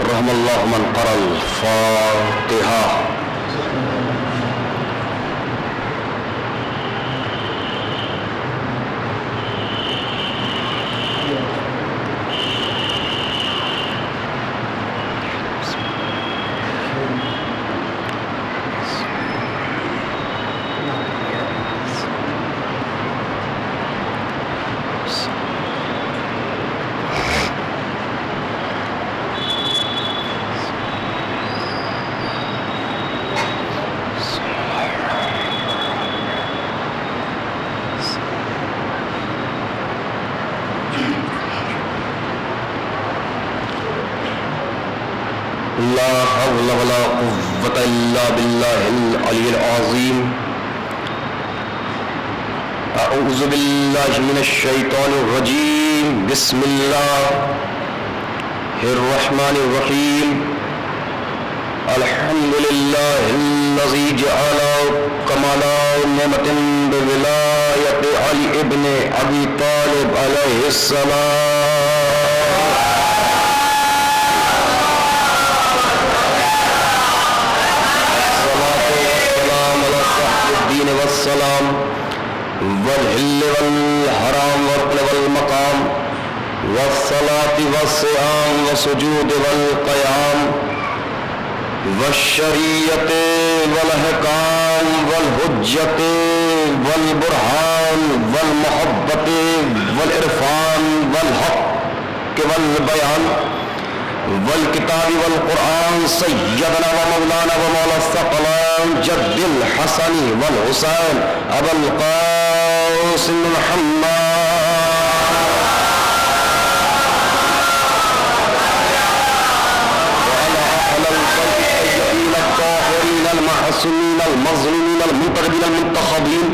رحم اللہ من قرأ الفاتحہ. لا حول ولا قوة إلا بالله العلي العظيم. أعوذ بالله من الشيطان الرجيم. بسم الله الرحمن الرحيم. الحمد لله الذي جعل كمال نعمة بولاية علي ابن أبي طالب عليه السلام. الدين والسلام والحل والحرام والركن والمقام والصلاة والصيام والسجود والقيام والشريعة والأحكام والحجة والبرهان والمحبة والعرفان والحق والبيان والکتاب والقرآن سیدنا و مولانا و مولا الثقلین جد الحسن والحسین ابو القاسم محمد وعلى أهل البيت الطيبين الطاهرين المعصومين المظلومين المنتخبين المنتخبين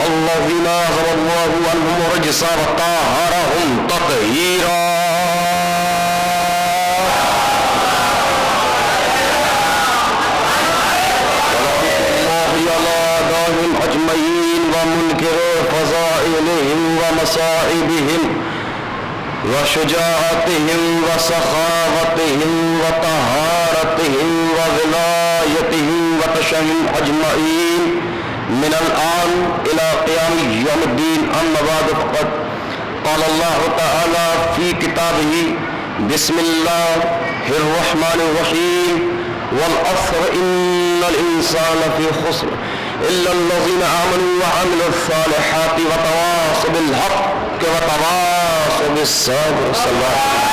الذين أذهب الله عنهم الرجس وطهرهم تطهيرا. أجمعين ومنكر فضائلهم ومصائبهم وشجاعتهم وسخاوتهم وطهارتهم وولايتهم وتشهم أجمعين من الآن إلى قيام يوم الدين. أما بعد فقد قال الله تعالى في كتابه بسم الله الرحمن الرحيم والعصر إن الإنسان في خسر إلا الذين آمنوا وعملوا الصالحات وتواصوا بالحق وتواصوا بالصبر. صلى الله عليه وسلم.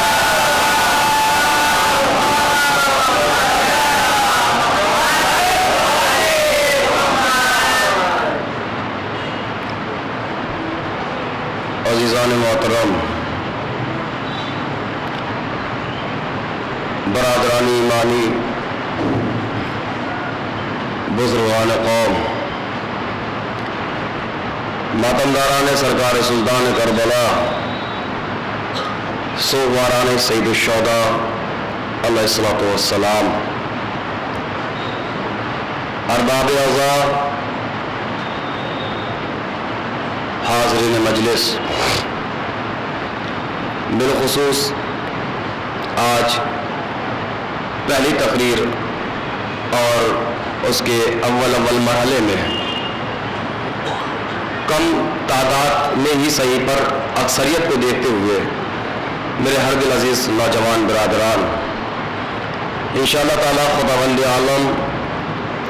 عزیزان محترم، برادران ایمانی، بزرگان قوم، ماتمداران سرکار سلطان کربلا، سوگواران سید الشہداء علیہ الصلوۃ والسلام، ارباب اعضاء، حاضرین مجلس، بالخصوص آج پہلی تقریر اور اس کے اول مرحلے میں کم تعداد میں ہی صحیح پر اکثریت کو دیکھتے ہوئے میرے ہر دل عزیز نوجوان برادران، انشاءاللہ تعالی خداوند عالم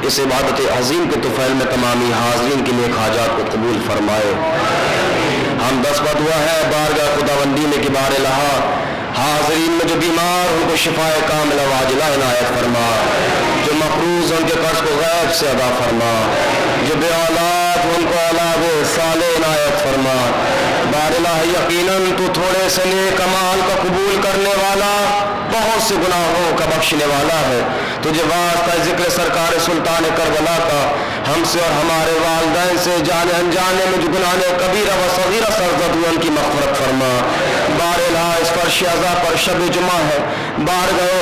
اس عبادت عظیم کے طفیل میں تمامی حاضرین کے نیک حاجات کو قبول فرمائے. ہم دستبد ہوا ہے بارگاہ خداوندی میں کہ بار الہا حاضرین میں جو بیمار ان کو شفائے کاملہ واجلہ عنایت فرما، جو مقروض ان کے قرض کو غیب سے ادا فرما، جو بے اولاد ان کو اولاد صالح عنایت فرما. بار الہا یقیناً تو تھوڑے سے نیک اعمال کا قبول کرنے والا، بہت سے گناہوں کا بخشنے والا ہے. تجھے واسطہ ذکر سرکار سلطان کربلا کا ہم سے اور ہمارے والدین سے جانے انجانے میں جو گناہ کبیرہ و صغیرہ سرزد ہوئے ان کی مغفرت فرما. بار الہا اس فرش عزا پر شب جمعہ ہے، بار گئے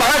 5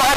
5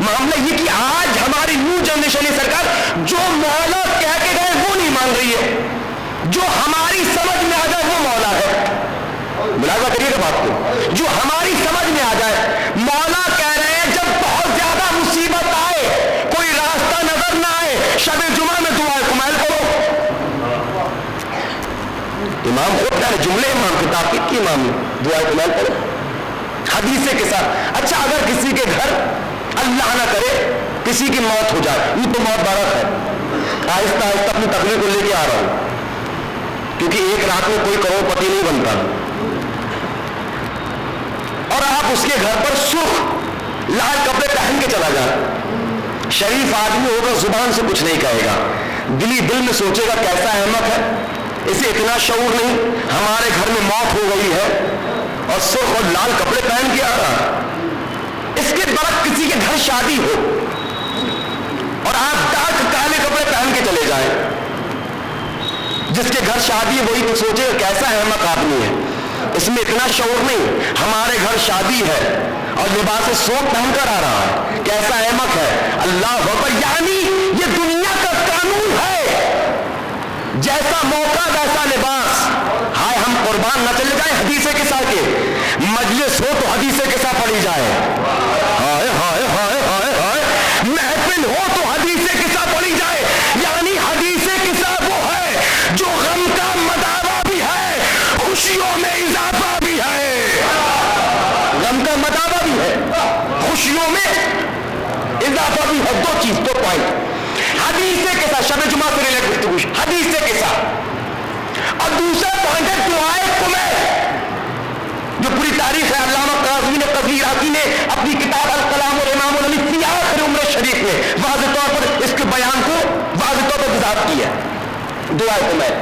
معاملہ یہ کہ آج ہماری نیو جنریشن ہے سرکار جو مولا کہہ کے گئے وہ نہیں مان رہی ہے, جو ہماری سمجھ میں آ جائے وہ مولا ہے. ملاحظہ کریے گا بات کو, جو ہماری سمجھ میں آ جائے مولا کہہ رہے ہیں جب بہت زیادہ مصیبت آئے, کوئی راستہ نظر نہ آئے, شب جمعہ میں دعائے کمیل کرو. امام خود کہہ رہے, جملے امام کتاب کی امام نے دعائے کمیل کرو حدیث کے ساتھ. اچھا اگر کسی کے گھر اللہ نہ کرے کسی کی موت ہو جائے, یہ تو موت بارک ہے, آہستہ آہستہ اپنی تقریر کو لے کے آ رہا ہوں کیونکہ ایک رات میں کوئی کروڑ پتی نہیں بنتا, اور آپ اس کے گھر پر سرخ لال کپڑے پہن کے چلا جائیں, شریف آدمی ہوگا زبان سے کچھ نہیں کہے گا, دل میں سوچے گا کیسا احمق ہے, اسے اتنا شعور نہیں, ہمارے گھر میں موت ہو گئی ہے اور سرخ اور لال کپڑے پہن کے آ رہا. اس کے برعکس کسی کے گھر شادی ہو اور آپ ڈارک کالے کپڑے پہن کے چلے جائیں, جس کے گھر شادی ہے وہی تو سوچے گا کیسا احمق آدمی ہے, اس میں اتنا شعور نہیں, ہمارے گھر شادی ہے اور لباس سوٹ پہن کر آ رہا ہے, کیسا احمق ہے. اللہ اکبر. یعنی یہ دنیا کا قانون ہے, جیسا موقع ویسا لباس. ہائے ہم قربان نہ چلے جائیں حدیث کے ساتھ کے, مجلس ہو تو حدیث کے ساتھ پڑھی جائے, ہائے ہائے ہائے ہائے ہائے, محفل ہو تو حدیث کے ساتھ پڑھی جائے. یعنی حدیث کے ساتھ وہ ہے جو غم کا مداوا بھی ہے, خوشیوں میں اضافہ بھی ہے. غم کا مداوا بھی ہے, خوشیوں میں اضافہ بھی ہے. دو چیز, دو پوائنٹ حدیث کے ساتھ, شب جمعہ سے ریلیٹ گفتگو حدیث کے ساتھ. اور دوسرا پوائنٹ ہے دعائے کمیل, جو پوری تاریخ ہے علامہ قاضوین قضوی عراقی نے اپنی کتاب الکلام اور امام العلی فی آخر عمر شریف میں واضح طور پر اس کے بیان کو واضح طور پر وضاحت کی ہے. دعائے کمیل,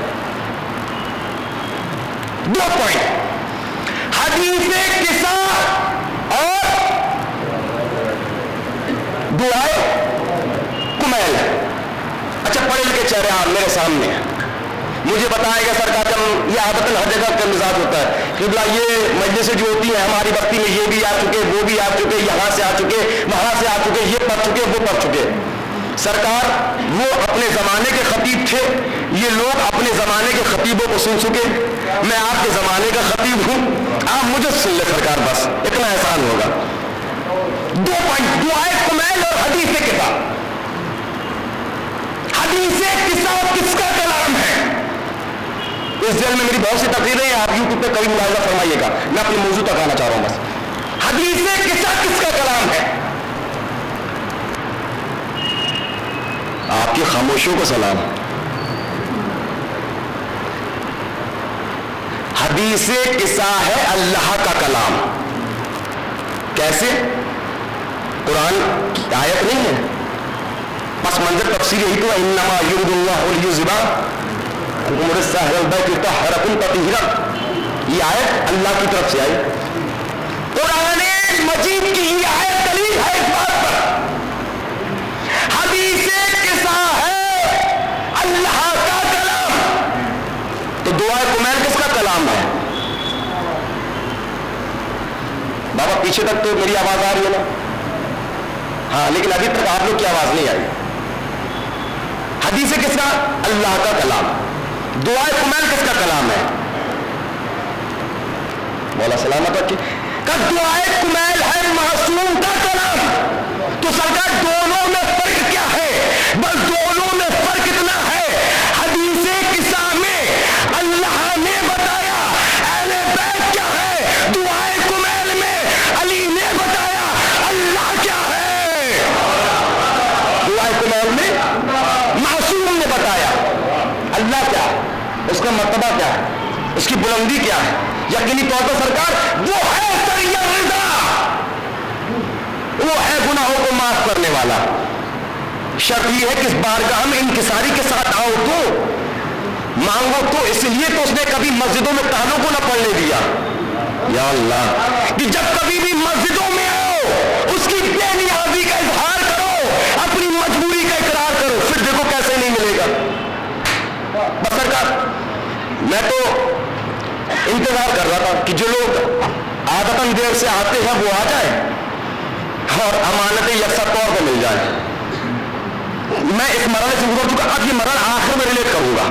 دو پوائنٹ حدیث قصہ اور دعائے کمیل. اچھا پڑھے لکھے چہرے آپ میرے سامنے ہیں, مجھے بتائے گا سرکار جب یہ عادت ہر جگہ کا مزاج ہوتا ہے کہ یہ مجلسیں جو ہوتی ہیں ہماری بستی میں یہ بھی آ چکے, وہ بھی آ چکے, یہاں سے آ چکے, وہاں سے آ چکے, یہ پڑھ چکے, وہ پڑھ چکے. سرکار وہ اپنے زمانے کے خطیب تھے, یہ لوگ اپنے زمانے کے خطیبوں کو سن چکے, میں آپ کے زمانے کا خطیب ہوں, آپ مجھے سن لے سرکار, بس اتنا احسان ہوگا. دو پوائنٹ دعائے کمیل اور حدیث کتاب. حدیث قصہ کس کا کلام ہے؟ اس ذیل میں میری بہت سی تقریریں ہیں, آپ یوٹیوب پہ کبھی ملاحظہ فرمائیے گا, میں اپنے موضوع تک آنا چاہ رہا ہوں. بس حدیث قصہ کس کا کلام ہے؟ آپ کی خاموشیوں کو سلام. حدیث قصہ ہے اللہ کا کلام. کیسے؟ قرآن کی آیت نہیں ہے, پس منظر تفسیر یہی تو انما یرید اللہ لیذھب عنکم الرجس اہل البیت یطہرکم تطہیرا, یہ آیت اللہ کی طرف سے آئی. قرآن مجید کی یہ آیت دلیل ہے اس بات پر. حدیث قصہ ہے اللہ کا کلام, تو دعائے کمیل کس کا کلام ہے؟ بابا پیچھے تک تو میری آواز آ رہی ہے نا؟ ہاں, لیکن ابھی تک آپ لوگ کی آواز نہیں آئی. حدیث کس کا؟ اللہ کا کلام. دعائے کمیل کس کا کلام ہے؟ مولا سلامت رکھے. دعائے کمیل ہے معصوم کا کلام. تو سرکار دونوں میں فرق کیا ہے؟ بس دونوں میں فرق اتنا ہے, حدیث قصہ میں اللہ نے بتایا اہل بیت کیا ہے, دعائے کمیل میں علی نے بتایا اللہ کیا ہے. دعائے کمیل میں معصوم نے بتایا اللہ کیا ہے, اس کا مرتبہ کیا ہے, اس کی بلندی کیا ہے. یقینی طور پر سرکار وہ ہے سریع رضا, وہ ہے گناہوں کو معاف کرنے والا. شرط یہ ہے کہ اس بارگاہ میں انکساری کے ساتھ آؤ تو مانگو تو, اس لیے تو اس نے کبھی مسجدوں میں تالوں کو نہ پڑھنے دیا. یا اللہ, کہ جب کبھی بھی مسجدوں میں آؤ اس کی بے نیازی کا اظہار کرو, اپنی مجبوری کا اقرار کرو, پھر دیکھو کیسے نہیں ملے گا. بس سرکار میں تو انتظار کر رہا تھا کہ جو لوگ عادتاً دیر سے آتے ہیں وہ آ جائیں, اور امانتیں یکساں طور پر مل جائیں. میں اس مرحلے سے گزر چکا, اب یہ مرحلہ آخر میں ریلیٹ کروں گا.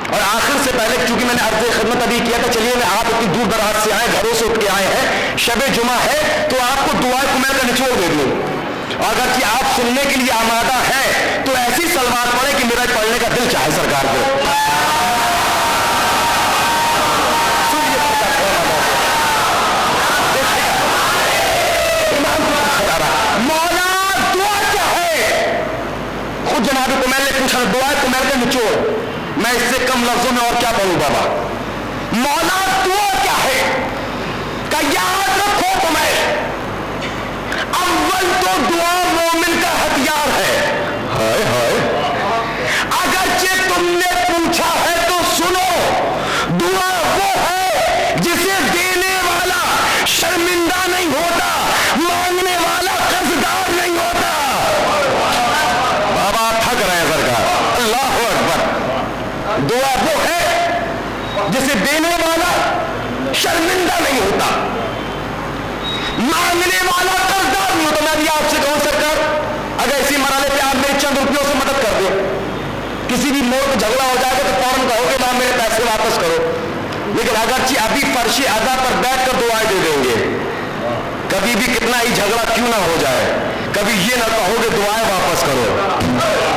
اور آخر سے پہلے چونکہ میں نے عرض خدمت ابھی کیا تھا, چلیے میں آپ اتنی دور دراز سے آئے, گھروں سے اٹھ کے آئے ہیں, شب جمعہ ہے تو آپ کو دعائے کمیل کا نچوڑ دے دوں. اور اگر کہ آپ سننے کے لیے آمادہ ہیں تو ایسی سلوات پڑھیں کہ میرا پڑھنے کا دل چاہے سرکار کو. مولا دعا کیا ہے؟ خود جناب کمیل نے پوچھا, دعائے کمیل کا نچوڑ. میں اس سے کم لفظوں میں اور کیا پڑھوں بابا. مولا دعا کیا ہے کہ یاد رکھو تمہیں, اول تو دعا مومن کا ہتھیار ہے. ہائے ہائے, اگرچہ تم نے پوچھا ہے تو سنو, دعا وہ ہے جسے دینے والا شرمندہ نہیں ہوتا, مانگنے والا قرضدار نہیں ہوتا. بابا تھک رہے ہیں سرکار. اللہ اکبر. دعا وہ ہے جسے دینے والا شرمندہ نہیں ہوتا, مانگنے والا قرضدار نہیں ہوتا. میں بھی آپ سے کہوں سرکار, اگر اسی مرحلے پہ آپ میرے چند روپیوں سے مدد کر دیں, کسی بھی موڑ پہ جھگڑا ہو جائے گا تو فوراً کہو کہ میرے پیسے واپس کرو. لیکن اگرچہ ابھی فرش ادا پر بیٹھ کر دعائیں دے دیں گے, کبھی بھی کتنا ہی جھگڑا کیوں نہ ہو جائے, کبھی یہ نہ کہو گے دعائیں واپس کرو.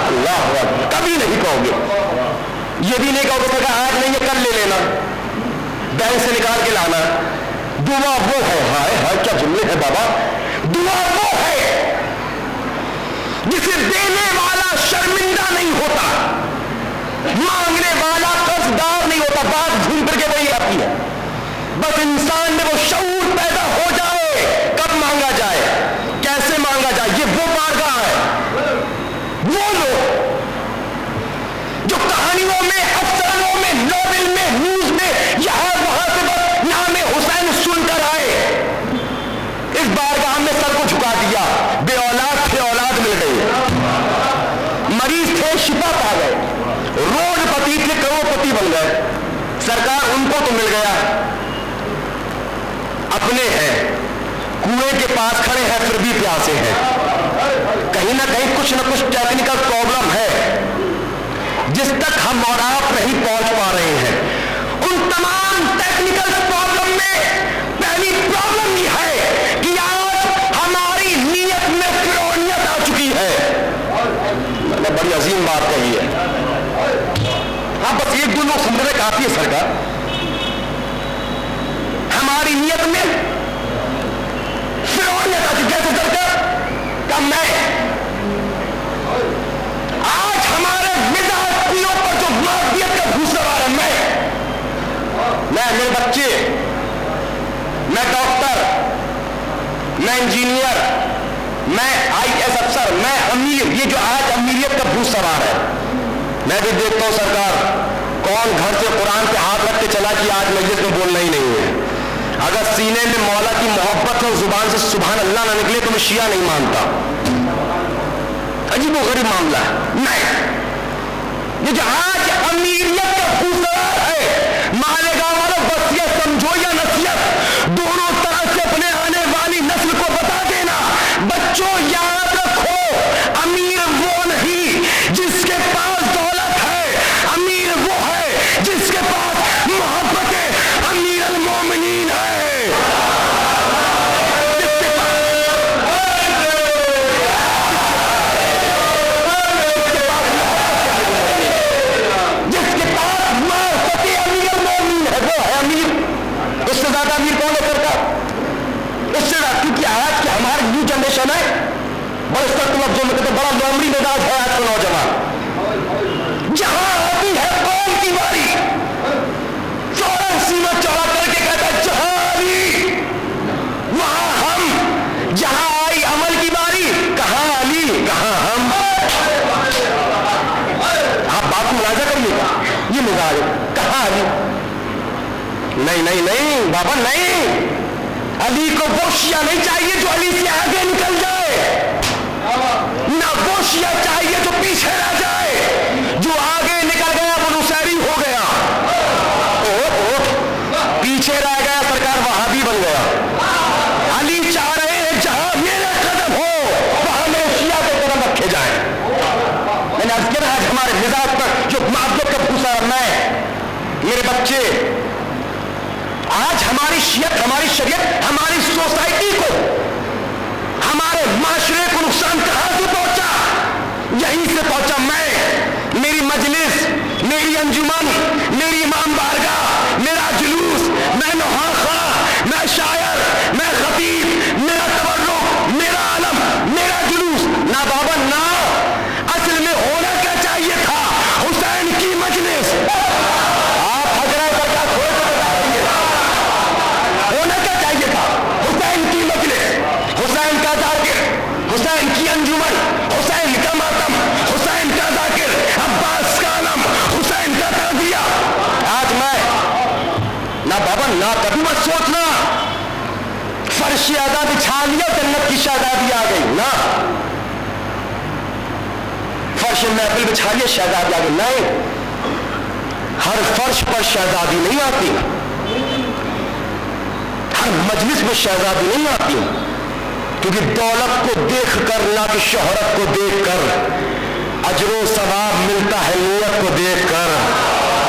اللہ اکبر. کبھی نہیں کہو گے. یہ بھی نہیں کہو گے آج نہیں ہے کل لے لینا, بینک سے نکال کے لانا. دعا وہ ہے, ہائے ہائے کیا جملے ہیں بابا. دعا وہ ہے جسے دینے والا شرمندہ نہیں ہوتا, مانگنے والا قرضدار نہیں ہوتا. بات گھوم کر کے وہی آتی ہے. بس انسان میں وہ شعور پیدا ہو جائے, کب مانگا جائے, کیسے مانگا جائے. یہ وہ بارگاہ ہے, وہ لوگ جو کہانیوں میں, افسانوں میں, ناول میں, نیوز میں یہاں وہاں سے بس نام حسین سن کر آئے, اس بارگاہ میں سر کو جھکا دیا. بے اولاد تھے, اولاد مل گئی. مریض تھے, شفا پا گئے. روڈ پتی تھے, کروڑپتی بن گئے. سرکار ان کو تو مل گیا. اپنے ہیں, کنویں کے پاس کھڑے ہیں, پھر بھی پیاسے ہیں. کہیں نہ کہیں کچھ نہ کچھ ٹیکنیکل پرابلم ہے جس تک ہم اور آپ نہیں پہنچ پا رہے ہیں. ان تمام ٹیکنیکل پرابلم میں پہلی پرابلم یہ ہے کہ آج ہماری نیت میں فرعونیت آ چکی ہے. میں نے بڑی عظیم بات کہی ہے. ہاں بس ایک دو لوگ سمجھنے کافی ہے سرکار. ہماری نیت میں فرعونیت آ چکی ہے. کیسے سرکار کہ میں آج ہمارے مزاجیوں پر جو مادیت کا بھوت سوار ہے, میں میرے بچے, میں ڈاکٹر, میں انجینئر, میں IAS افسر, میں امیر, یہ جو آج امیریت کا بھوت سوار ہے. میں بھی دیکھتا ہوں سرکار, کون گھر سے قرآن پہ ہاتھ رکھ کے چلا کہ آج مجلس میں بولنا ہی نہیں ہے. اگر سینے میں مولا کی محبت اور زبان سے سبحان اللہ نہ نکلے تو میں شیعہ نہیں مانتا. عجیب و غریب معاملہ ہے. نہیں, یہ جو آج امیریت کا خوشگوار ہے, مالیگاؤں والوں وصیت سمجھو یا نصیحت, دونوں طرح سے اپنے آنے والی نسل کو بتا دینا. بچوں یاد رکھو, امیر وہ نہیں جس کے پاس دولت ہے, امیر وہ ہے جس کے پاس محبت امیر المومنین ہے. اس سے زیادہ امیر کون ہے سرکار؟ اس سے زیادہ, کیونکہ آج کے ہمارے نیو جنریشن ہے, بڑے سخت لفظوں میں کہتے بڑا لومڑی مزاج ہے آج کا نوجوان. جہاں آتی ہے قوم کی باری, فوراً سینہ چوڑا کر کے کہتا ہے جہاں علی وہاں ہم, جہاں آئی عمل کی باری کہاں علی کہاں ہم. آپ بات کو ملاحظہ کریے گا, یہ مزاج کہاں علی. نہیں نہیں نہیں بابا نہیں, علی کو وہ شیعہ نہیں چاہیے جو علی سے آگے نکل جائے, نہ وہ شیعہ چاہیے جو پیچھے رہ جائے. جو آگے نکل گیا وہ نصیری ہو گیا, پیچھے رہ گیا سرکار وہابی بن گیا. نے عرض کیا آج ہمارے مزاج پر جو معذرت کا بھوسا میں میرے بچے، آج ہماری شریعت ہماری سوسائٹی کو، ہمارے معاشرے کو نقصان کہاں سے پہنچا؟ یہیں سے پہنچا۔ میں، میری مجلس، میری انجمن، میری امام بارگاہ، میرا جلوس، میں نوحہ خواہ، میں شاعر، میں خطیب، میرا تبرک، میرا علم، میرا جلوس، نہ بابا نہ، اصل میں ہونا کیا چاہیے تھا؟ حسین کی مجلس۔ آپ حضرات کا کھول کے بتائیے ہونا کیا چاہیے تھا؟ حسین کی مجلس، حسین کا ذاکر، حسین کی انجمن، حسین کا ماتم، حسین کا ذاکر، عباس کا علم، حسین کا تعزیہ۔ آج میں نہ بابا نہ کبھی مت سوچنا فرش ادا بچھا لیا جنت کی شہزادی آ گئی، نہ فرش محفل بچھا لیا شہزادی آ گئی، نہیں، ہر فرش پر شہزادی نہیں آتی، ہر مجلس میں شہزادی نہیں آتی، کیونکہ دولت کو دیکھ کر نہ کہ شہرت کو دیکھ کر اجر و ثواب ملتا ہے نیت کو دیکھ کر۔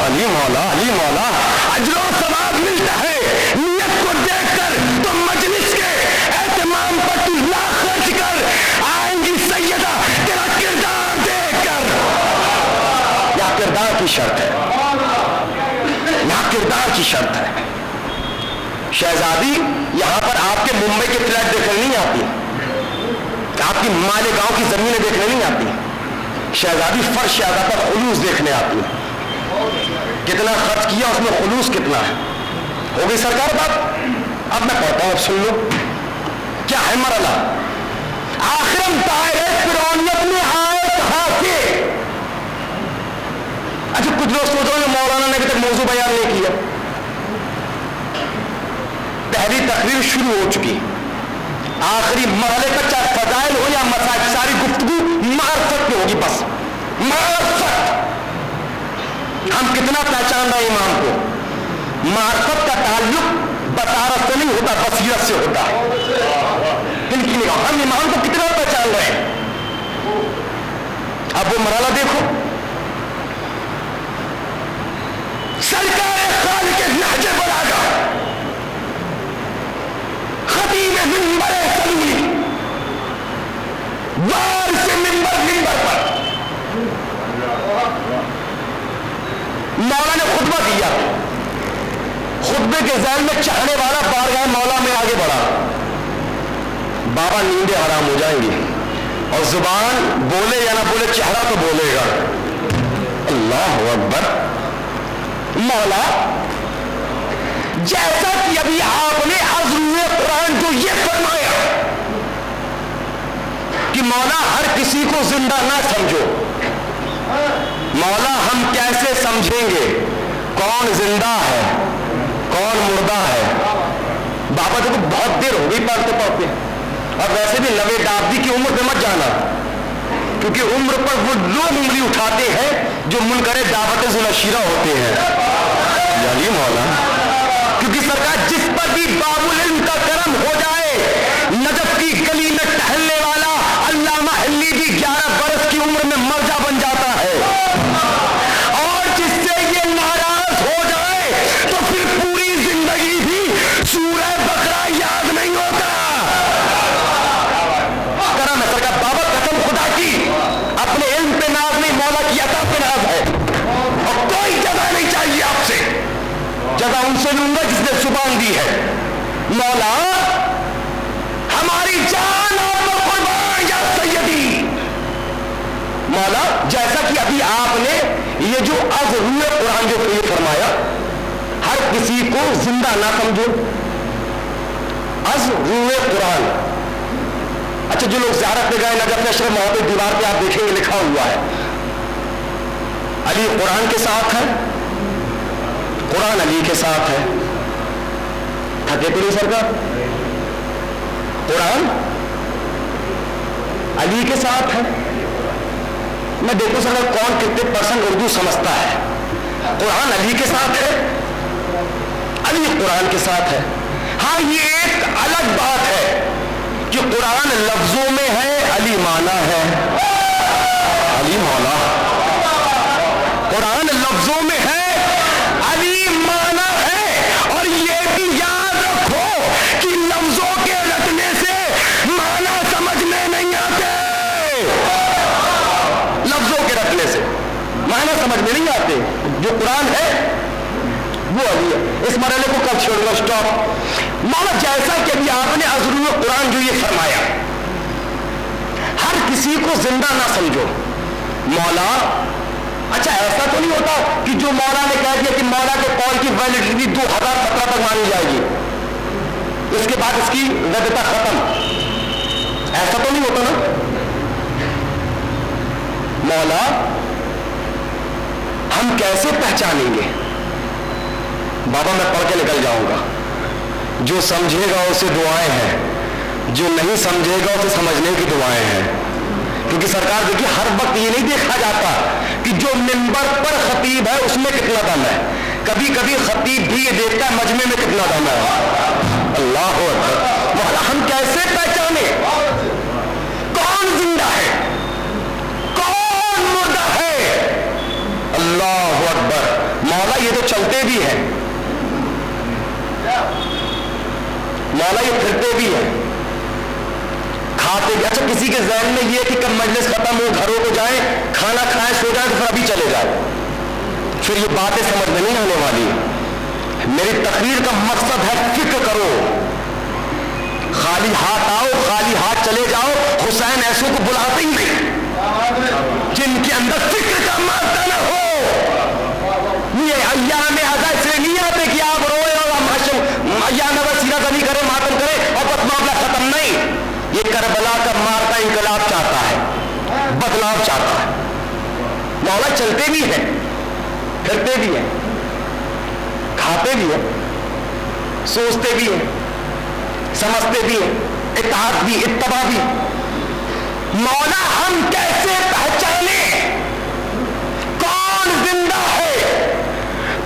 علی مولا، علی مولا، اجر و ثواب ملتا ہے نیت کو دیکھ کر۔ تو مجلس کے اہتمام پر تو لاکھ خرچ کر، آئیں گی سیدہ تیرا کردار دیکھ کر۔ یا کردار کی شرط ہے، یا کردار کی شرط ہے۔ شہزادی یہاں پر آپ کے ممبئی کے فلیٹ دیکھنے نہیں آتی، آپ کی مالیگاؤں کی زمینیں دیکھنے نہیں آتی، شہزادی فرش ادا پر خلوص دیکھنے آتی ہے۔ کتنا خرچ کیا، اس میں خلوص کتنا ہے؟ ہو گئی سرکار بات؟ اب میں پڑھتا ہوں، اب سن لو کیا ہے مرحلہ۔ آخرم دائرے فرعونیت میں آئے کہاں سے؟ اچھا کچھ لوگ سوچ رہے ہیں مولانا نے ابھی تک موضوع بیان نہیں کیا۔ پہلی تقریر شروع ہو چکی، آخری مرحلے تک چاہے فضائل ہو یا مسائل، ساری گفتگو معرفت میں ہوگی، بس معرفت۔ ہم کتنا پہچان رہے ہیں امام کو؟ معرفت کا تعلق بصارت سے نہیں ہوتا، بصیرت سے ہوتا ہے۔ دل کی نگاہ، ہم امام کو کتنا پہچان رہے ہیں؟ اب وہ مرحلہ دیکھو، سرکار خالق نہج بلاغہ، خطیب منبر سلولی، وار سے منبر پر مولا نے خطبہ دیا، خطبے کے ذہن میں چاہنے والا بارگاہ مولا میں آگے بڑھا، بابا نیندیں حرام ہو جائیں گی، اور زبان بولے یا نہ بولے چہرہ تو بولے گا۔ اللہ اکبر۔ مولا جیسا کہ ابھی آپ نے از روح قرآن جو یہ فرمایا کہ مولا ہر کسی کو زندہ نہ سمجھو، مولا ہم کیسے سمجھیں گے کون زندہ ہے کون مردہ ہے؟ بابا دیکھو بہت دیر ہو گئی پڑھتے پڑھتے، اور ویسے بھی نوے دابدی کی عمر پہ مت جانا، کیونکہ عمر پر وہ لوگ انگلی اٹھاتے ہیں جو منکر دعوت ذوالشیرہ ہوتے ہیں۔ یعنی مولا کیونکہ سرکار جس پر بھی باب العلم کا کرم ہو جائے، نجف کی گلی میں ٹہلنے والا علامہ حلی بھی 11 برس کی عمر میں مرجع بن جاتا ہے، اور جس سے یہ ناراض ہو جائے تو پھر پوری زندگی بھی سورہ بقرہ یاد نہیں ہوتا۔ کرم ہے سرکار، بابا قسم خدا کی اپنے علم پہ ناز نہیں، مولا کی عطا پہ ناز ہے، اور کوئی جزا نہیں چاہیے آپ سے، جزا ان سے لوں گا جس نے زبان دی ہے۔ مولا ہماری جان آپ کو قربان یا سیدی۔ مولا جیسا کہ ابھی آپ نے یہ جو از روح قرآن جو یہ فرمایا، ہر کسی کو زندہ نہ سمجھو، از روح قرآن۔ اچھا جو لوگ زیارت پہ گئے نجف اشرف محمد دیوار پہ آپ دیکھیں گے لکھا ہوا ہے علی قرآن کے ساتھ ہے، قرآن علی کے ساتھ ہے۔ تھکے تو نہیں سرکار؟ قرآن علی کے ساتھ ہے۔ میں دیکھو سرکار کون کتنے پرسنٹ اردو سمجھتا ہے۔ قرآن علی کے ساتھ ہے، علی قرآن کے ساتھ ہے۔ ہاں یہ ایک الگ بات ہے کہ قرآن لفظوں میں ہے، علی معنی ہے۔ علی مولا ورنہ سمجھ میں نہیں آتے. جو قرآن ہے وہ علی ہے. اس مرحلے کو کب چھوڑنا؟ اسٹاپ. مولا جیسا کہ ابھی آپ نے عزرو قرآن جو یہ فرمایا, ہر کسی کو زندہ نہ سمجھو. مولا اچھا ایسا تو نہیں ہوتا کہ جو مولا نے کہہ دیا کہ مولا کے قول کی ویلڈیٹی 2017 تک مانی جائے گی, اس کے بعد اس کی ویدتا ختم, ایسا تو نہیں ہوتا نا. مولا ہم کیسے پہچانیں گے؟ بابا میں پڑھ کے نکل جاؤں گا. جو سمجھے گا اسے دعائیں ہیں, جو نہیں سمجھے گا اسے سمجھنے کی دعائیں ہیں. کیونکہ سرکار دیکھیے ہر وقت یہ نہیں دیکھا جاتا کہ جو منبر پر خطیب ہے اس میں کتنا دم ہے, کبھی کبھی خطیب بھی یہ دیکھتا ہے مجمع میں کتنا دم ہے. اللہ اکبر. مولا ہم کیسے پہچانے کون زندہ ہے کون مردہ ہے؟ اللہ اکبر. مولا یہ تو چلتے بھی ہیں, مولا یہ پھرتے بھی ہیں, کھاتے بھی. اچھا کسی کے ذہن میں یہ کہ کب مجلس ختم ہو گھروں کو جائیں, کھانا کھائیں, سو جائیں, تو پھر ابھی چلے جائیں, پھر یہ باتیں سمجھ میں نہیں آنے والی. میری تقریر کا مقصد ہے فکر کرو, خالی ہاتھ آؤ خالی ہاتھ چلے جاؤ. حسین ایسوں کو بلاتے ہی نہیں جن کے اندر فکر کا مادہ نہ ہو. یہ ایام ازا سے نہیں آتے کہ آپ روئے اور ایام وسیلہ کبھی کرے, ماتم کرے اور بس معاملہ ختم. نہیں, یہ کربلا کا مارکا انقلاب چاہتا ہے, بدلاؤ چاہتا ہے. مولا چلتے بھی ہیں, پھرتے بھی ہیں, کھاتے بھی ہیں, سوچتے بھی ہیں, سمجھتے بھی ہیں, اتحاد بھی اتباع بھی. مولا ہم کیسے پہچانے کون زندہ ہے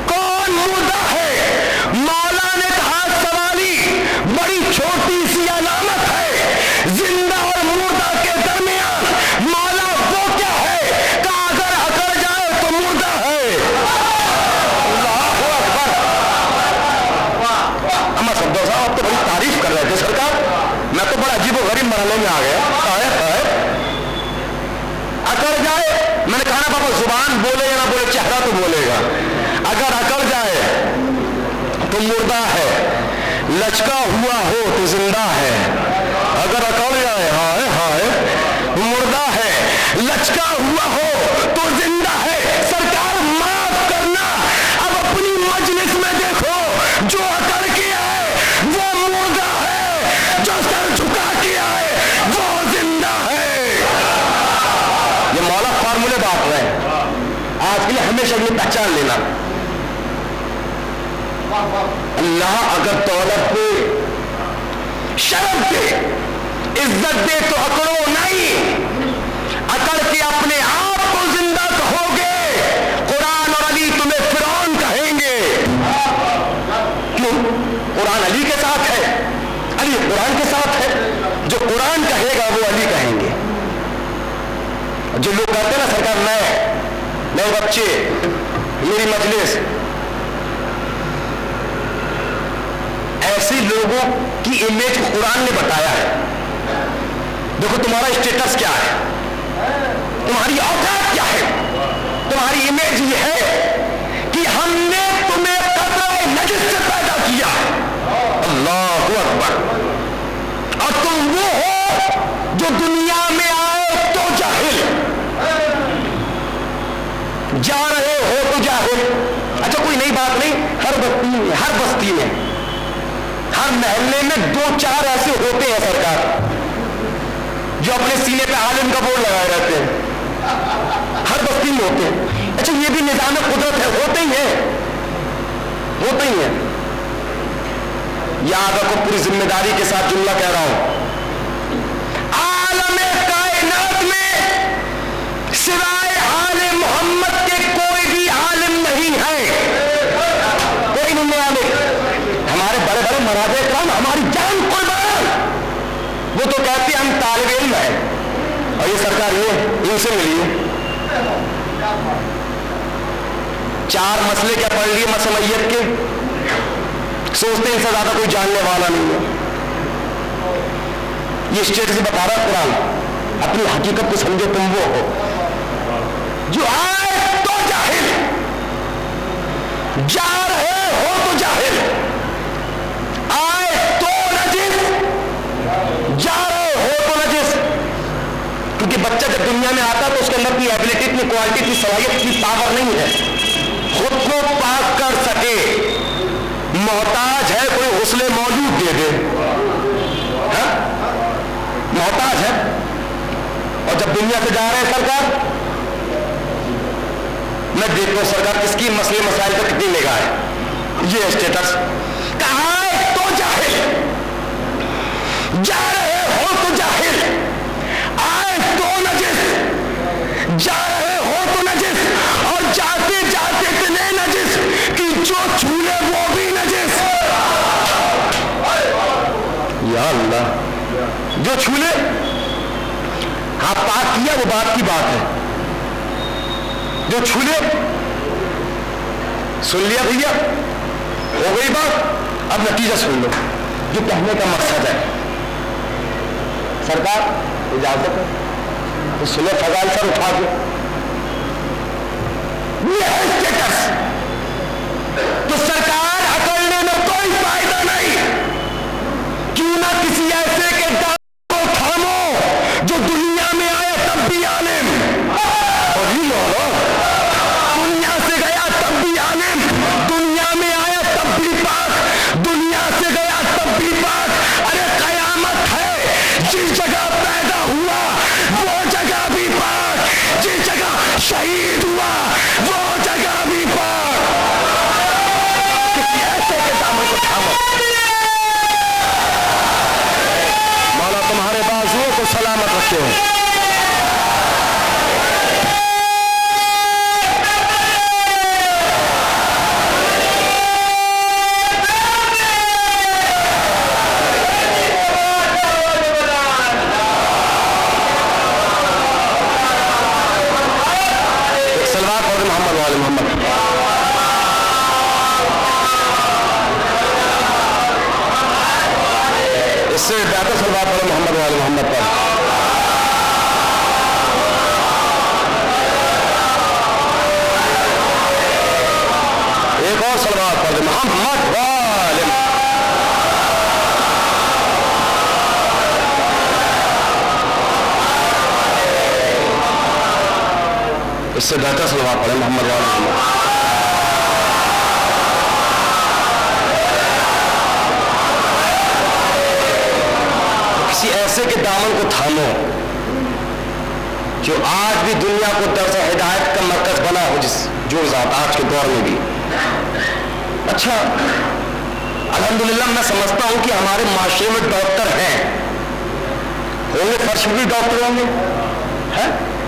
کون مردہ ہے؟ مولا نے کہا سوالی بڑی چھوٹی سی علامت ہے زندہ اور مردہ کے درمیان. مولا وہ کیا ہے کہ اگر اکڑ جائے تو مردہ ہے. اللہ اکبر. اما صدو صاحب آپ تو بڑی تعریف کر رہے تھے سرکار, میں تو بڑا عجیب و غریب مرحلے میں آ گیا. اکڑ جائے, میں نے کہا نا بابا زبان بولے یا نہ بولے چہرہ تو بولے گا. اگر اکڑ جائے تو مردہ ہے, لچکا ہوا ہو تو زندہ ہے. اگر اکڑ جائے ہائے ہائے مردہ ہے, لچکا ہوا ہو تو زندہ ہے. سرکار معاف کرنا, اب اپنی مجلس میں دیکھو جو اکڑ کے آئے وہ مردہ ہے, جو سر جھکا کے آئے وہ زندہ ہے. یہ مولا فارمولے بات رہے ہیں آج کے لیے, ہمیشہ یہ پہچان لینا. اللہ اگر دولت دے, شرف دے, عزت دے تو اکڑو نہیں. اکڑ کے اپنے آپ کو زندہ کہو گے, قرآن اور علی تمہیں فرعون کہیں گے. کیوں؟ قرآن علی کے ساتھ ہے, علی قرآن کے ساتھ ہے. جو قرآن کہے گا وہ علی کہیں گے. جو لوگ کہتے ہیں نا سرکار میں بچے میری مجلس, ایسے لوگوں کی امیج کو قرآن نے بتایا ہے. دیکھو تمہارا اسٹیٹس کیا ہے, تمہاری اوقات کیا ہے, تمہاری امیج یہ ہے کہ ہم نے تمہیں قطرہ نجس سے پیدا کیا. اللہ اکبر. اور تم وہ ہو جو دنیا میں آئے تو جاہل, جا رہے ہو تو جاہل. اچھا کوئی نئی بات نہیں, ہر بستی میں ہر محلے میں 2-4 ایسے ہوتے ہیں سرکار جو اپنے سینے پہ عالم کا بورڈ لگائے رہتے ہیں, ہر بستی میں ہوتے ہیں. اچھا یہ بھی نظام قدرت ہے, ہوتے ہی ہیں. یاد رکھو پوری ذمہ داری کے ساتھ جملہ کہہ رہا ہوں, عالم کائنات میں سوائے عالم محمد کے کوئی بھی عالم نہیں ہے, کوئی نہیں ہے عالم. ہمارے بڑے بڑے مراجع کرام ہماری جان قربان, وہ تو کہتے ہیں ہم طالب علم ہیں, اور یہ سرکار یہ ان سے ملی ہے. 4 مسئلے کیا پڑھ لیے مسمیت کے, سوچتے ان سے زیادہ کوئی جاننے والا نہیں ہے. یہ اسٹیٹ سے بتا رہا قرآن, اپنی حقیقت کو سمجھو, تم وہ ہو جو آئے تو جائے بچہ جب دنیا میں آتا تو اس کے اندر اتنی ایبلٹی، اتنی کوالٹی، اتنی صلاحیت، اتنی پاور نہیں ہے خود کو پاک کر سکے. محتاج ہے کوئی غسل مولود دے دے، محتاج ہے. اور جب دنیا سے جا رہے ہیں سرکار، میں دیکھو سرکار کس کی مسئلے مسائل پر کتنی نگاہ ہے. یہ اسٹیٹس کہاں ہے تو جاہل، جا رہے ہو تو جاہل، آئے تو نجس، جا رہے ہو تو نجس، اور جاتے جاتے اتنے نجس کہ جو چھولے وہ بھی نجس. یا اللہ، جو چھولے ہاں پاک کیا وہ بات کی بات ہے، جو چھولے سن لیا بھیا، ہو گئی بات. اب نتیجہ سن لو جو کہنے کا مقصد ہے. سرکار اجازت ہے تو سنو فضائل سر اٹھا کے یہ ہے اسٹیٹس. تو سرکار اکڑنے میں کوئی فائدہ نہیں، کیوں نہ کسی ایسے کے دم کو تھامو جو دنیا میں آیا تب بھی عالم، اور دنیا سے گیا تب بھی عالم، دنیا میں آیا تب بھی پاک، دنیا سے گیا تب بھی پاک. ارے قیامت ہے، جس جگہ پیدا ہوا وہ جگہ بھی پاک، جس جگہ شہید ہوا وہ جگہ بھی پاک. کسی ایسے کے دامن کو تھامو. مولا تمہارے بازوؤں کو سلامت رکھے. اس سے زیادہ سلوات پڑھو محمد والے محمد پر. ایک اور سلوات پڑھ دے محمد والے. اس سے بہتر سلوات پڑھے محمد والے محمد. کسی ایسے کے دامن کو تھامو جو آج بھی دنیا کو درس ہدایت کا مرکز بنا ہو، جو ذات آج کے دور میں بھی. اچھا الحمدللہ میں سمجھتا ہوں کہ ہمارے معاشرے میں ڈاکٹر ہیں، ہوں گے فرش بھی ڈاکٹر ہوں گے،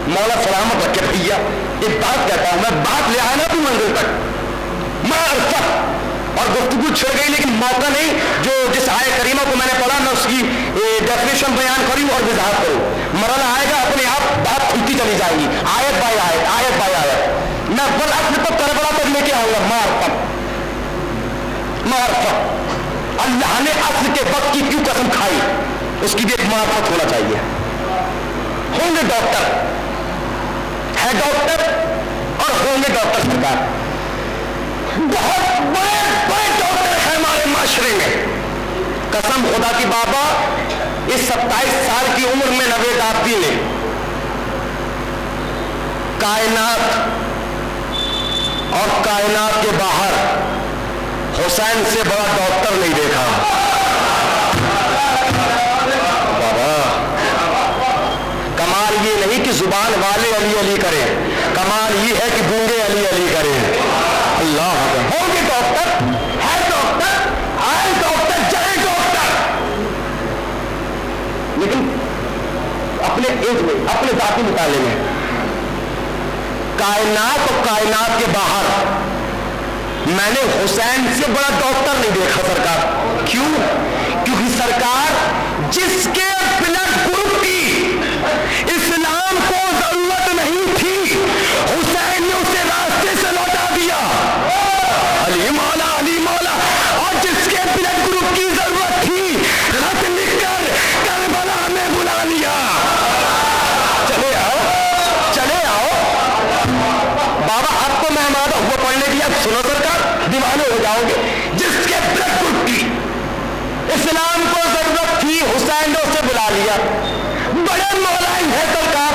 مولا سلامت رکھے. بھیا ایک بات کہتا ہوں میں، بات لے آیا نا بھی منزل تک، معرفت اور گفتگو چھڑ گئی لیکن موقع نہیں. جو جس آیت کریمہ کو میں نے پڑھا میں اس کی ڈیفینیشن بیان کروں اور وضاحت کروں. مرحلہ آئے گا اپنے آپ بات کھلتی چلی جائے گی، آیت بائی آیت، آیت بائی آیت. میں بالعکس تو کربلا تک لے کے آؤں گا. معرفت اللہ نے اصل کے وقت کی کیوں قسم کھائی، اس کی بھی ایک معرفت ہونا چاہیے. ہوں گے ڈاکٹر، ہے ڈاکٹر اور ہوں گے ڈاکٹر. سرکار بہت بڑے بڑے ڈاکٹر ہیں ہمارے معاشرے میں. قسم خدا کی بابا، اس 27 سال کی عمر میں نوید آبدی نے کائنات اور کائنات کے باہر حسین سے بڑا ڈاکٹر نہیں دیکھا. بابا کمال یہ نہیں کہ زبان والے علی علی کریں، کمال یہ ہے کہ گونگے علی علی کریں. اللہ ہوں گے ڈاکٹر، ہے ڈاکٹر، آئے ڈاکٹر، جائے ڈاکٹر، لیکن اپنے ایج میں، اپنے ذاتی مطالعے میں کائنات اور کائنات کے باہر میں نے حسین سے بڑا ڈاکٹر نہیں دیکھا. سرکار کیوں؟ کیونکہ سرکار جس کے بلڈ گروپ کی اسلام کو ضرورت نہیں تھی، حسین نے اسے راستے سے لوٹا دیا. علی مولا، علی مولا. اور جس کے بلڈ گروپ کی ضرورت تھی، خط لکھ کر کربلا میں بلا لیا. چلے آؤ، چلے آؤ. بابا اب تو میں ہمارا ہوا پڑھنے کی، اب سنو سرکار دیوانے ہو جاؤ گے. جس کے بلڈ گروپ کی اسلام کو ضرورت تھی، حسین نے اسے بلا لیا. بڑے مولائم ہے سرکار،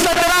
17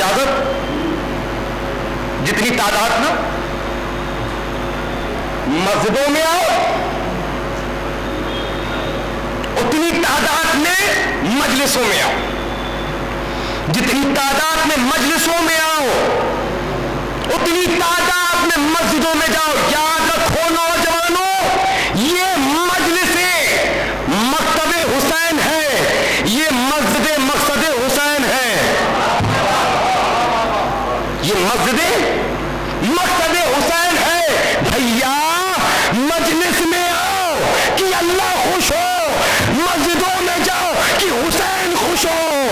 اجازت جتنی تعداد میں مسجدوں میں آؤ اتنی تعداد میں مجلسوں میں آؤ, جتنی تعداد میں مجلسوں میں آؤ اتنی تعداد میں مسجدوں میں جاؤ. یاد رکھو نوجوانوں, یہ مجلسیں مکتب حسین ہے, یہ مسجد مقصد حسین ہے, یہ مسجد مقصد حسین ہے. بھیا مجلس میں آؤ کہ اللہ خوش ہو, مسجدوں میں جاؤ کہ حسین خوش ہو.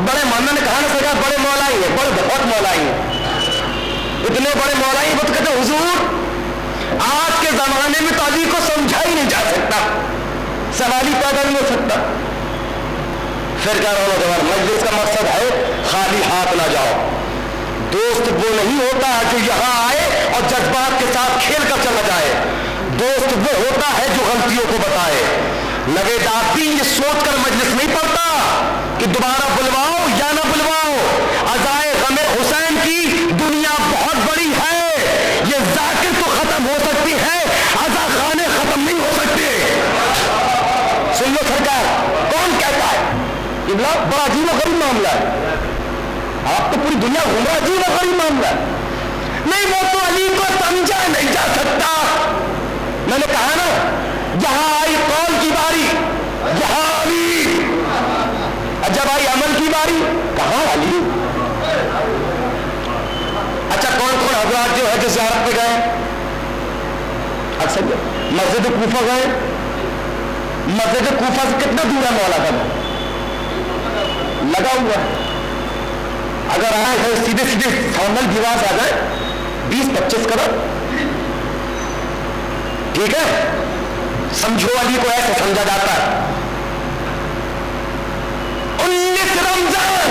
بڑے مولانا نے کہا نا سرکار بڑے مولائی ہیں, بڑے بہت مولائی ہیں, اتنے بڑے مولائی بہت کہتے حضور آج کے زمانے میں تعلیم کو سمجھا ہی نہیں جا سکتا, سوال ہی پیدا نہیں ہو سکتا. پھر کیا رہا نوجوان, مجلس کا مقصد ہے خالی ہاتھ نہ جاؤ. دوست وہ نہیں ہوتا جو یہاں آئے اور جذبات کے ساتھ کھیل کر چلا جائے, دوست وہ ہوتا ہے جو غلطیوں کو بتائے. نوید آبی یہ سوچ کر مجلس نہیں پڑھتا کہ دوبارہ بلواؤ یا نہ بلواؤ, عزائے غم حسین کی دنیا بہت بڑی ہے, یہ ذاکر تو ختم ہو سکتی ہے, عزا خانے ختم نہیں ہو سکتے. سن لو سرکار, کون کہتا ہے یہ بڑا عجیب و غریب معاملہ ہے, آپ تو پوری دنیا گھوم رہا, عجیب و غریب معاملہ ہے. نہیں وہ تو علی کو سمجھا نہیں جا سکتا. میں نے کہا نا جہاں آئی قول کی باری جہاں علی, جب آئی عمل کی باری کہاں علی. اچھا کون کون حضرات جو ہے جو زیارت پہ گئے, اکثر مسجد کوفہ گئے, مسجد کوفہ سے کتنا دور ہے مولا کا لگا ہوا ہے. اگر آئے سیدھے سیدھے ساؤنڈل دیواز آ جائے 20-25 کروڑ, ٹھیک ہے, سمجھو علی کو ایسے سمجھا جاتا ہے. 19 رمضان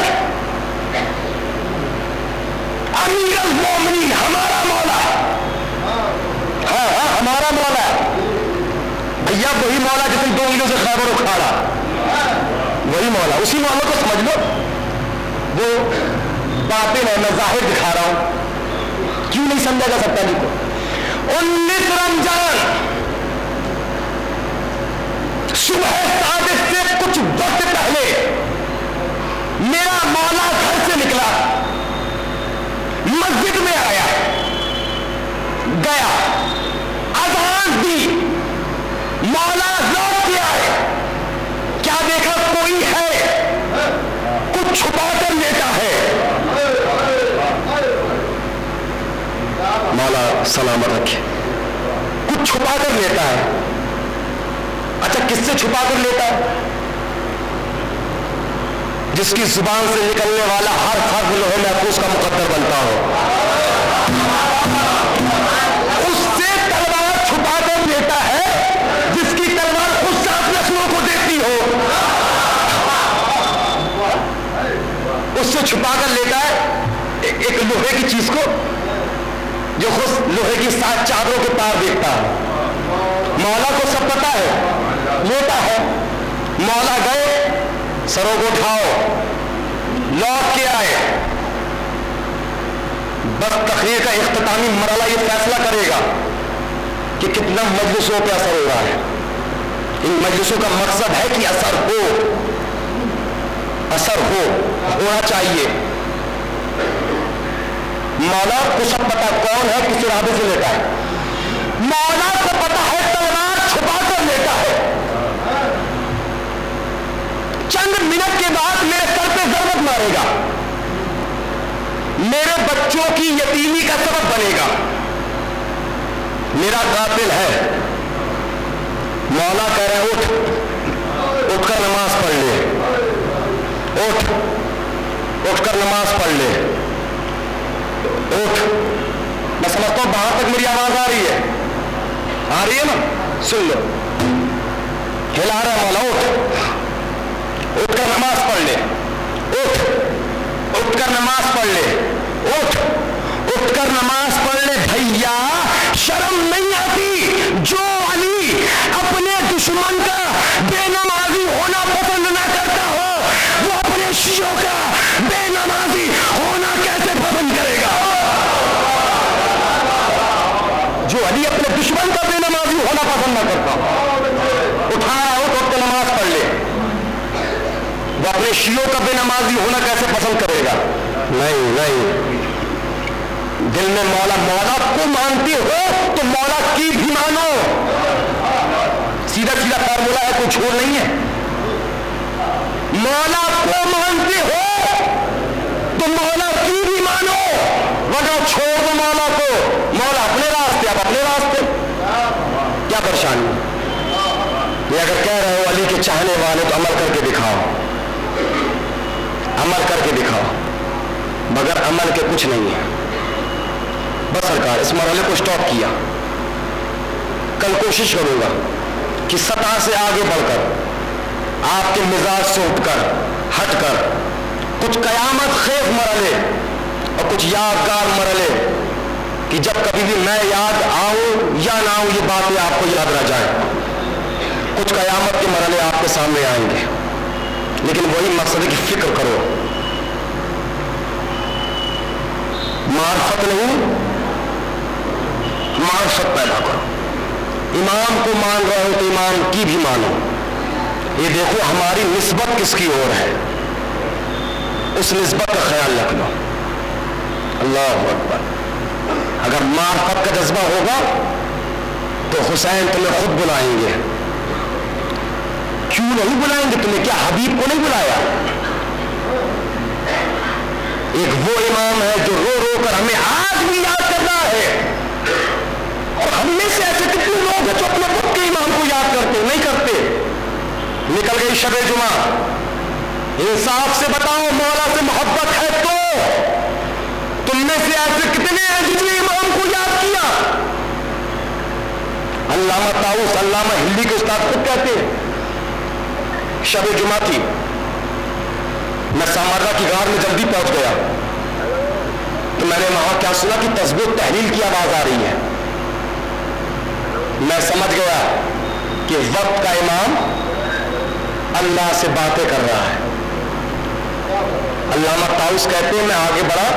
امیر المومنین ہمارا مولا, ہاں ہمارا مولا بھیا, وہی مولا جس نے 2 انگلیوں سے خیبر اکھاڑا, وہی مولا, اسی مولا کو سمجھ لو. وہ باطن ہے, میں ظاہر دکھا رہا ہوں, کیوں نہیں سمجھا جا سکتا علی کو. 19 رمضان صبح صادق سے کچھ وقت پہلے میرا مولا گھر سے نکلا, مسجد میں آیا, گیا, اذان دی, مولا لوٹ کے آئے, کیا دیکھا کوئی ہے, کچھ چھپا کر لیتا ہے. مولا سلامت رکھے, کچھ چھپا کر لیتا ہے. اچھا کس سے چھپا کر لیتا ہے؟ جس کی زبان سے نکلنے والا ہر فرد لوہے محفوظ کا مقدر بنتا ہو, اس سے تلوار چھپا کر لیتا ہے جس کی تلوار خود 7 نسلوں کو دیتی ہو. اس سے چھپا کر لیتا ہے ایک لوہے کی چیز کو جو خود لوہے کی 7 چادروں کے پار دیکھتا ہے. مولا کو سب پتا ہے, لیتا ہے. مولا گئے, سروں کو اٹھاؤ, لوٹ کے آئے. بس تقریر کا اختتامی مرحلہ یہ فیصلہ کرے گا کہ کتنا مجلسوں پہ اثر ہو رہا ہے. ان مجلسوں کا مقصد ہے کہ اثر ہونا چاہیے. مولا کو سب پتا کون ہے کس ارادے سے لیتا ہے. مولا کو پتا ہے تلوار چھپا کر لیتا ہے. چند منٹ کے بعد میرے سر پہ ضربت مارے گا, میرے بچوں کی یتیمی کا سبب بنے گا, میرا قاتل ہے. مولا کہہ رہے اٹھ کر نماز پڑھ لے, اٹھ کر نماز پڑھ لے, اٹھ. میں سمجھتا ہوں باہر تک میری آواز آ رہی ہے نا, سن لو, ہلا رہا مولا, اٹھ کر نماز پڑھ لے, اٹھ کر نماز پڑھ لے, اٹھ کر نماز پڑھ لے. بھیا شرم نہیں آتی جو علی اپنے دشمن کا بے نمازی ہونا پسند نہ کرتا ہو, وہ اپنے شیعوں کا بے نمازی ہونا کیسے پسند کرے گا؟ جو علی اپنے دشمن کا بے نمازی ہونا پسند نہ کرتا، اٹھایا ہو تو اپنے نماز پڑھ لے، وہ اپنے شیعوں کا بے نمازی ہونا کیسے پسند کرے گا؟ نہیں نہیں، دل میں مولا کو مانتے ہو تو مولا کی بھی مانو، سیدھا سیدھا فارمولا ہے، کوئی چھوڑ نہیں ہے۔ مولا کو مانتے ہو تو مولا کی بھی مانو، ورنہ چھوڑ دو مولا کو، مولا اپنے راستے، آپ اپنے راستے، کیا پریشانی؟ یہ اگر کہہ رہے ہو علی کے چاہنے والے تو عمل کر کے دکھاؤ، عمل کر کے دکھاؤ، مگر عمل کے کچھ نہیں ہے۔ بس سرکار اس مرحلے کو سٹاپ کیا، کل کوشش کروں گا کہ سطح سے آگے بڑھ کر آپ کے مزاج سے اٹھ کر ہٹ کر کچھ قیامت خیز مرحلے اور کچھ یادگار مرحلے کہ جب کبھی بھی میں یاد آؤں یا نہ آؤں یہ باتیں آپ کو یاد رہ جائیں، کچھ قیامت کے مرحلے آپ کے سامنے آئیں گے، لیکن وہی مقصد ہے کہ فکر کرو، معرفت نہیں، معرفت پیدا کرو۔ امام کو مان رہے ہو تو امام کی بھی مانو، یہ دیکھو ہماری نسبت کس کی اور ہے، اس نسبت کا خیال رکھ لو۔ اللہ اکبر، اگر معرفت کا جذبہ ہوگا تو حسین تمہیں خود بلائیں گے، کیوں نہیں بلائیں گے تمہیں؟ کیا حبیب کو نہیں بلایا؟ ایک وہ امام ہے جو رو رو کر ہمیں آج بھی یاد کر رہا ہے، اور ہم میں سے ایسے کتنے لوگ ہیں جو اپنے خود کے امام کو یاد کرتے نہیں کرتے؟ نکل گئی شب جمعہ، انصاف سے بتاؤ، مولا سے محبت ہے تو تم میں سے ایسے کتنے ہیں جس نے امام کو یاد کیا؟ علامہ طاؤس، علامہ ہندی کے استاد خود کہتے ہیں شب جمعہ تھی، میں سامرا کی غار میں جلدی پہنچ گیا تو میں نے وہاں کیا سنا کہ تسبیح تحلیل کی آواز آ رہی ہے، میں سمجھ گیا کہ وقت کا امام اللہ سے باتیں کر رہا ہے۔ علامہ طاؤس کہتے ہیں میں آگے بڑھا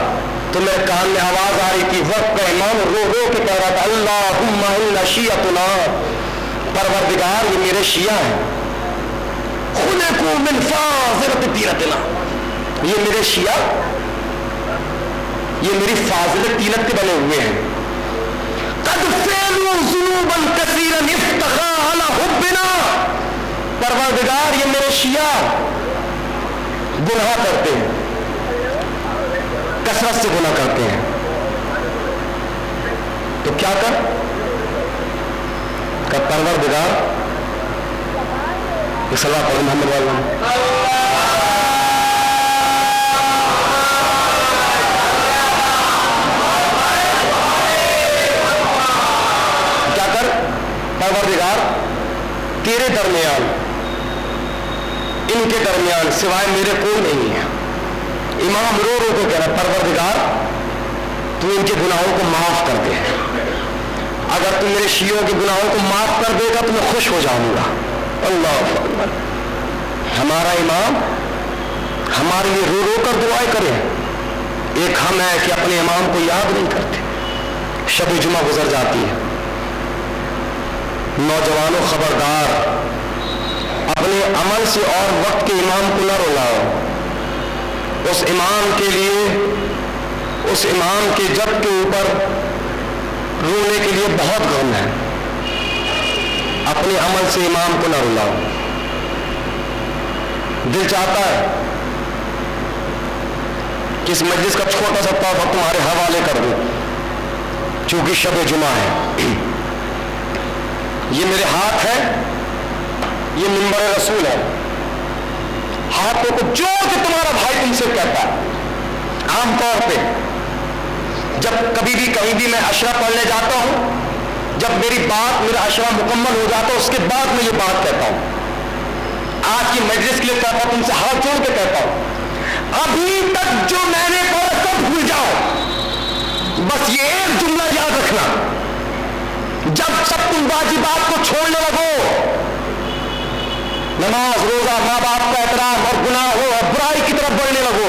تو میرے کان میں آواز آ رہی تھی، وقت کا امام رو رو کے کہہ رہا تھا اللہم ان شیعتنا، پروردگار یہ میرے شیعہ ہیں، خلقوا من فاضلۃ تیرتنا، یہ میرے شیعہ یہ میری فاضل تیرت کے بنے ہوئے ہیں، قد فعلوا ذنوبا کثیرا افتخا علی حبنا، پروردگار یہ میرے شیعہ گناہ کرتے ہیں، کثرت سے گناہ کرتے ہیں، تو کیا کر پروردگار صلوات پڑھو محمد والا، کیا کر پروردگار تیرے درمیان ان کے درمیان سوائے میرے کوئی نہیں ہے۔ امام رو رو کو کہہ رہا پروردگار تو ان کے گناہوں کو معاف کر دے، اگر تم میرے شیعوں کے گناہوں کو معاف کر دے گا تو میں خوش ہو جاؤں گا۔ اللہ اکبر، ہمارا امام ہمارے لیے رو رو کر دعائیں کرے، ایک ہم ہے کہ اپنے امام کو یاد نہیں کرتے۔ شب جمعہ گزر جاتی ہے، نوجوانوں خبردار، اپنے عمل سے اور وقت کے امام کو نہ رلاؤ، اس امام کے لیے، اس امام کے جد کے اوپر رونے کے لیے بہت غم ہے، اپنے عمل سے امام کو نہ رلاؤ۔ دل چاہتا ہے کہ اس مجلس کا چھوٹا سا تحفہ تمہارے حوالے کر دوں، چونکہ شب جمعہ ہے، یہ میرے ہاتھ ہے، یہ منبر رسول ہے، ہاتھوں کو جو کہ تمہارا بھائی تم سے کہتا ہے۔ عام طور پہ جب کبھی بھی کہیں بھی میں عشرہ پڑھنے جاتا ہوں، جب میرا عشرہ مکمل ہو جاتا ہے اس کے بعد میں یہ بات کہتا ہوں، آج کی مجلس کے لیے کہتا ہوں، تم سے ہاتھ جوڑ کے کہتا ہوں، ابھی تک جو میں نے پڑھا سب بھول جاؤ، بس یہ ایک جملہ یاد رکھنا، جب سب تم واجبات کو چھوڑنے لگو، نماز روزہ ماں باپ کا احترام اور گناہوں اور برائی کی طرف بڑھنے لگو،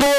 2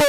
2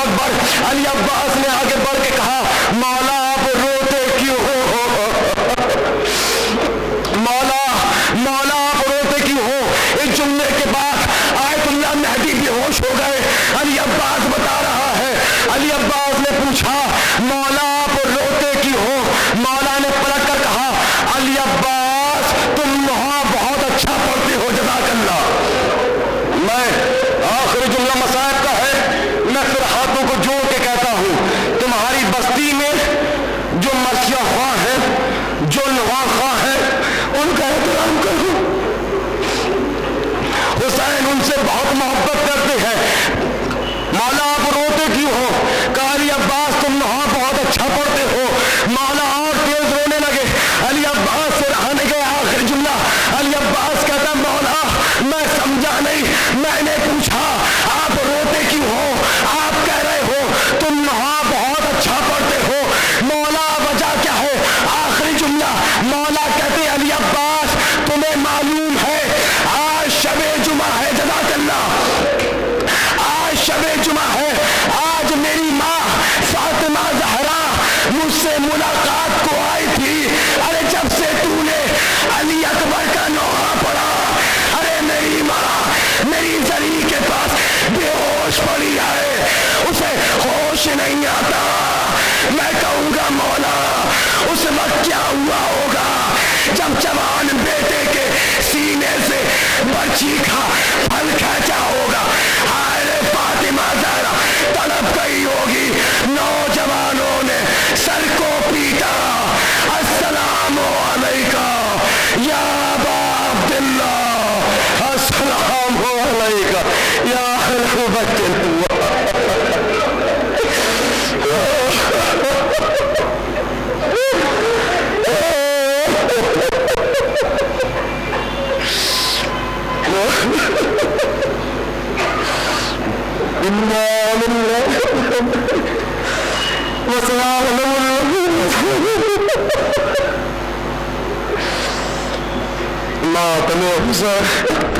اکبر. علی عباس نے آگے بڑھ کے کہا مولا آپ روتے کیوں ہو؟ مولا آپ روتے کیوں ہو؟ اس جملے کے بعد آیت اللہ مہدی بے ہوش ہو گئے. علی عباس بتا رہا ہے. علی عباس نے پوچھا مولا آپ روتے کیوں ہو؟ مولا نے پلٹ کر کہا علی عباس تم وہاں بہت اچھا پڑھتے ہو جزاک اللہ. میں آخری جملہ مصائب کا ہے. میں پھر ہاتھوں کو جوڑ کے کہتا ہوں تمہاری بستی میں جو مرثیہ خواہ ہیں جو نواں خواہ ہیں ان کا احترام کرو. حسین ان سے بہت محبت کرتے ہیں. مولا آپ روتے کیوں ہو؟ کہا علی عباس تم وہاں بہت اچھا پڑھتے ہو. مولا اور تیز رونے لگے. علی عباس سے رہا نہیں گیا. آخری جملہ علی عباس کہتا مولا میں سمجھا نہیں. میں نے پوچھا آپ روتے کیوں ہو؟ آپ کہہ رہے ہو تم وہاں بہت اچھا پڑھتے ہو. مولا وجہ کیا ہے؟ آخری جملہ مولا کہتے علی عباس تمہیں معلوم ہے آج شب جمعہ ہے جزاک اللہ. آج شب جمعہ ہے. آج میری ماں فاطمہ زہرا مجھ سے ملاقات کو آئی تھی. ارے جب سے تو نے علی اکبر کا نوحہ پڑھا ارے میری ماں میری زری کے پاس بے ہوش پڑی ہے. اسے ہوش نہیں آتا. میں کہوں گا مولا اس وقت کیا ہوا ہوگا جب جوان بیٹے کے سینے سے برچھی کا پھل کھینچا ہوگا. ہائے فاطمہ زہرا تڑپ گئی ہوگی. نوجوانوں نے سر کو پیٹا. السلام علیکہ یا ابا عبداللہ. السلام علیکہ یا اہل بیت اللہ. ماتم حسین